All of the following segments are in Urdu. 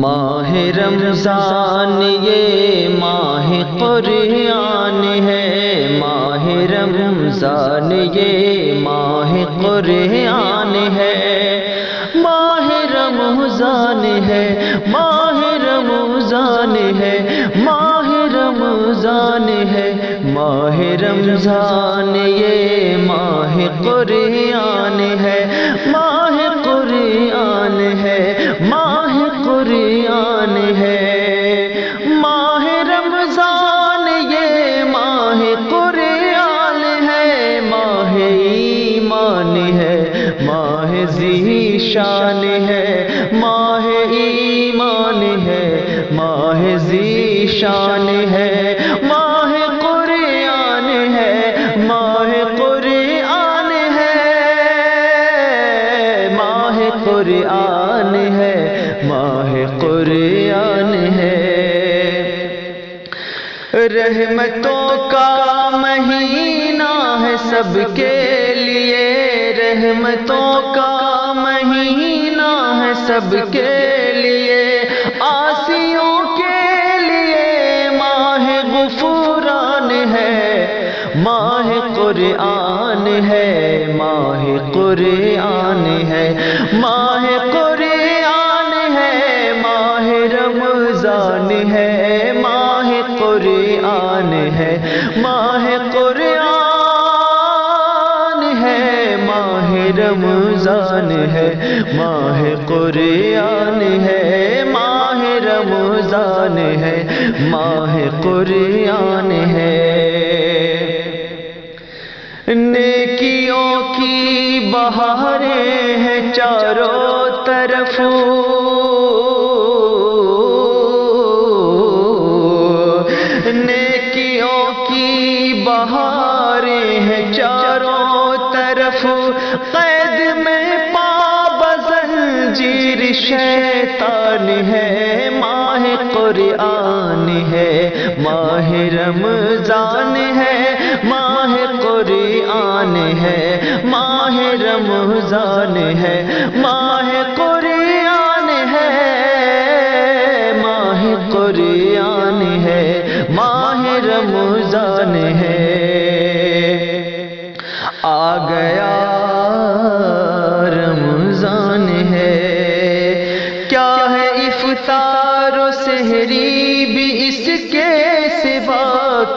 ماہ رمضان یہ ماہ قرآن ہے، ماہ رمضان یہ ماہ قرآن ہے، ماہ رمضان ہے، ماہ رمضان ہے، ماہ رمضان ہے، ماہ رمضان یہ ماہ قرآن ہے، ماہ قرآن ہے، ماہ قرآن ہے، ماہ رمضان یہ ماہ قرآن ہے، ماہ ایمان ہے، ماہ ذی شان ہے، ماہ ایمان ہے، ماہ ذی شان ہے، ماہ قرآن ہے، ماہ قرآن ہے، ماہ قرآن ہے، ماہ قرآن ہے، رحمتوں کا مہینہ ہے سب کے لیے، رحمتوں کا مہینہ ہے سب کے لیے، عاصیوں کے لیے ماہ غفران ہے، ماہ قرآن ہے، ماہ قرآن ہے، ماہ قرآن ہے، ماہ رمضان ہے، ماہ قرآن ہے، ماہ قرآن ہے، ماہ رمضان ہے، ماہ قرآن ہے، ماہ رمضان ہے، ماہ قرآن ہے، نیکیوں کی بہاریں ہیں چاروں طرف، نیکیوں کی بہاریں ہیں چاروں طرف، قید میں پا بزنجیر شیطان ہے، ماہ قرآن ہے، ماہ رمضان ہے، ماہ قرآن ہے، ماہ رمضان ہے، ماہ قرآن ہے، ماہ قرآن ہے، ماہ رمضان ہے، آ گیا رمضان ہے، کیا ہے افطار و سحری بھی اس کے سوا،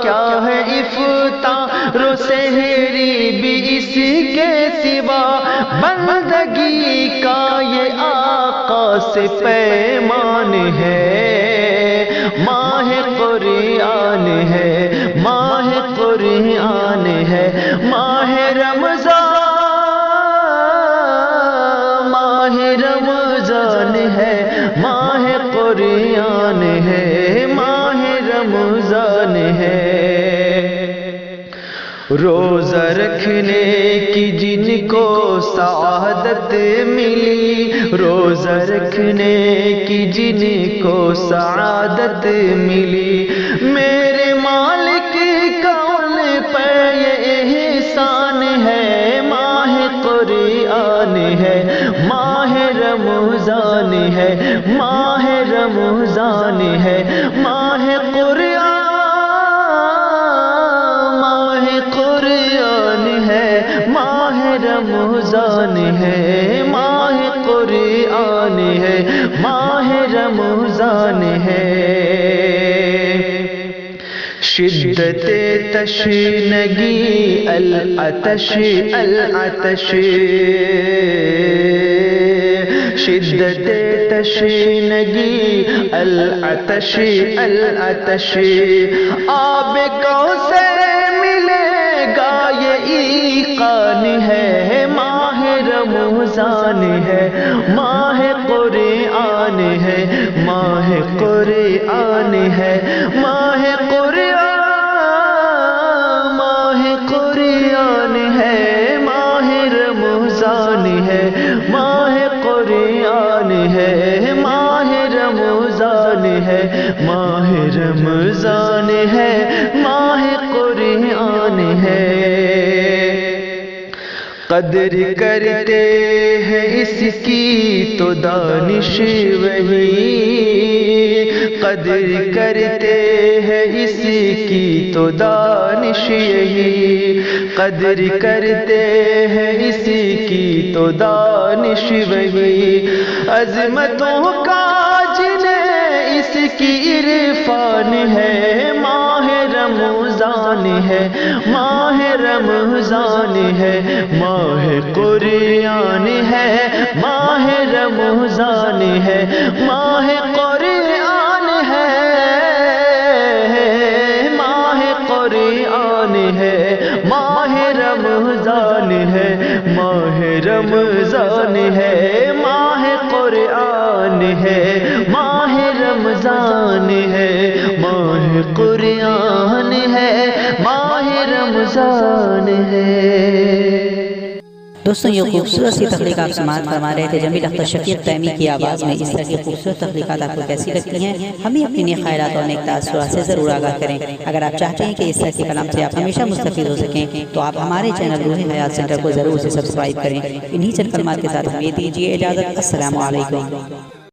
کیا ہے افطار و سحری بھی اس کے سوا، بندگی کا یہ آقا سے پیمان ہے، ماہ قرآن ہے، ماہ قرآن ہے، ماہ رمضان، ماہ رمضان ہے، ماہ قرآن ہے، ماہ رمضان ہے، روزہ رکھنے کی جن کو سعادت ملی، روزہ رکھنے کی جن کو سعادت ملی، میرے مالک کا ان پر یہ احسان ہے، ماہ قرآن ہے، ماہ رمضان ہے، ماہ رمضان ہے، ماہ قرآن، ماہ قرآن ہے، ماہ رمضان ہے، ماہ قرآن ہے، ماہ رمضان ہے، شدت تشنگی العطش العطش، شدت تشنگی العطش العطش، آب کوثر ملے گا یہ ایقان ہے، ماہ رمضان ہے، ماہ قرآن ہے، ماہ قرآن ہے، ماہ قرآن، ماہ قرآن ہے، ماہ رمضان ہے، ماہ قرآن ہے، ماہ رمضان ہے، ماہ رمضان ہے، ماہ قرآن ہے، قدر کرتے ہیں اس کی تو دانش وہی، قدر کرتے ہیں اسی کی تو دانش یہی، قدر کرتے ہیں اسی کی تو دانش وہی، عظمتوں کا جنہیں اس کی عرفان ہے، ماہ رمضان ہے، ماہ رمضان ہے، ماہ قرآن ہے، ماہ رمضان ہے، ماہ قرآن ہے، ماہ قرآن ہے، ماہ رمضان ہے، ماہ رمضان ہے، ماہ قرآن ہے، ماہ رمضان ہے، ماہ قرآن ہے، ماہ رمضان ہے۔ دوستوں یہ خوبصورت سی تخلیق آپ سماعت فرما رہے تھے جمیل اختر شفیق تیمی کی آواز میں۔ اس طرح کی خوبصورت تخلیقات آپ کو کیسی لگتی ہیں ہمیں اپنے نیک خیالات اور نیک تاثرات سے ضرور آگاہ کریں۔ اگر آپ چاہتے ہیں کہ اس طرح کے کلام سے آپ ہمیشہ مستفید ہو سکیں تو آپ ہمارے چینل روح حیات سینٹر کو ضرور سے سبسکرائب کریں۔ انہی چند کلمات کے ساتھ ہمیں دیجیے اجازت۔ السلام علیکم۔